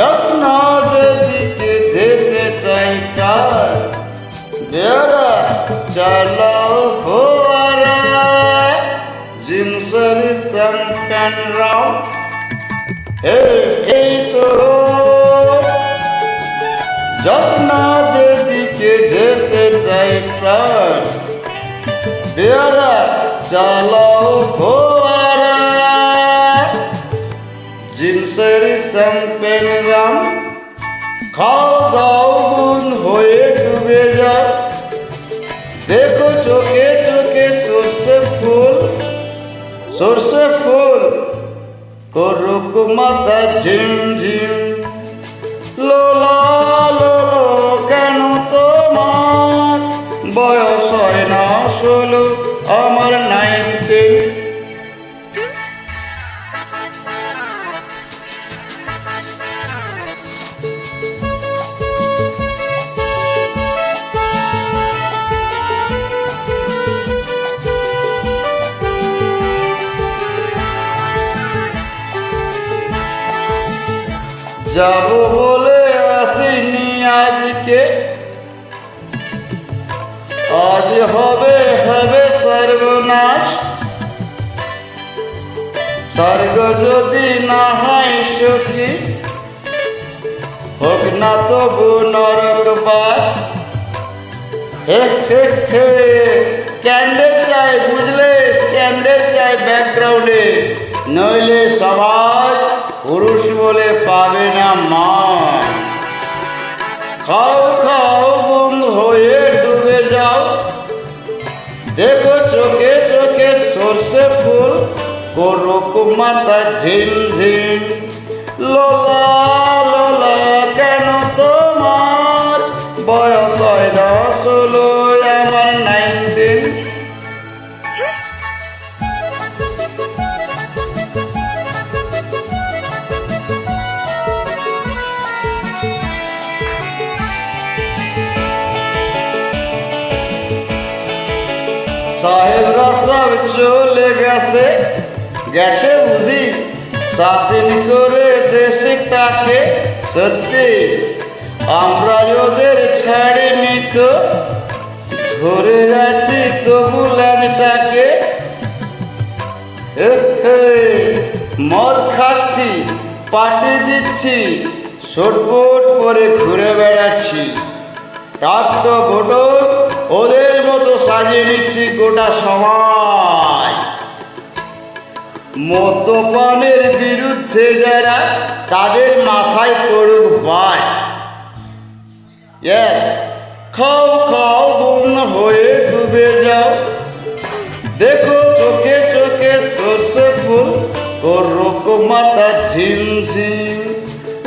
যত্ন যেদিকে যেতে চাই তার বেড়া চালাও ফোয়ারা জিন্সের শ্যাম্পেন রাও এই তো যত্ন যেদিকে যেতে চাই তার বেড়া চালাও ফোয়ারা জিন্সের শ্যাম্পেন রাম খাও দাও গুণ হয়ে ডুবে যাও দেখো চোখে চোখে সর্ষে ফুল করুক মাথা ঝিমঝিম লোলা লোলো কেন তোমার বয়স হয় না 16 আমার 19 যাব বলে আসিনি আজকে আজ হবে সর্বনাশ স্বর্গ যদি না হয় সুখী হোক না তবু নরকবাস হে হে হে স্ক্যান্ডেল চাই বুঝলে স্ক্যান্ডেল চাই ব্যাকগ্রাউন্ডে নইলে সবাই পুরুষ বলে পাবে না মান খাও খাও বন্ধ হয়ে ডুবে যাও দেখো চোখে চোখে সর্ষে ফুল করুক মাথা ঝিমঝিম লোলা লোলা কেন তোমার বয়স হয় না 16 আমার 19 সাহেবরা সব চলে গেছে বুঝি স্বাধীন করে দেশটাকে সত্যি আমরা ওদের ছাড়িনি তো ধরে আছি তবু ল্যান্ডটাকে মদ খাচ্ছি পার্টি দিচ্ছি শটপট করে ঘুরে বেড়াচ্ছি টাট্টো ভোটো ওদের মতো সাজিয়ে নিচ্ছি গোটা সমাজ মদ্যপানের বিরুদ্ধে যারা তাদের মাথায় পড়ুক বাজ খাও খাও বন্য হয়ে ডুবে যাও দেখো চোখে চোখে সর্ষে ফুল করুক মাথা ঝিমঝিম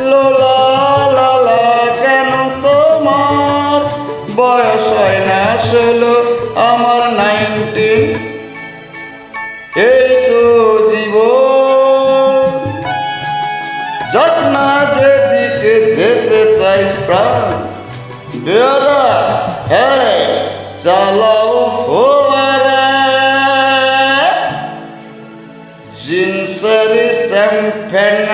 লোলা লালা কেন তোমার বয়স হয় না 16 আমার 19 এই তো জীবন যত্ন যেদিকে যেতে চাই প্রাণ বেড়া হ্যাঁ চালাও ফোয়ারা জিন্সের শ্যাম্পেন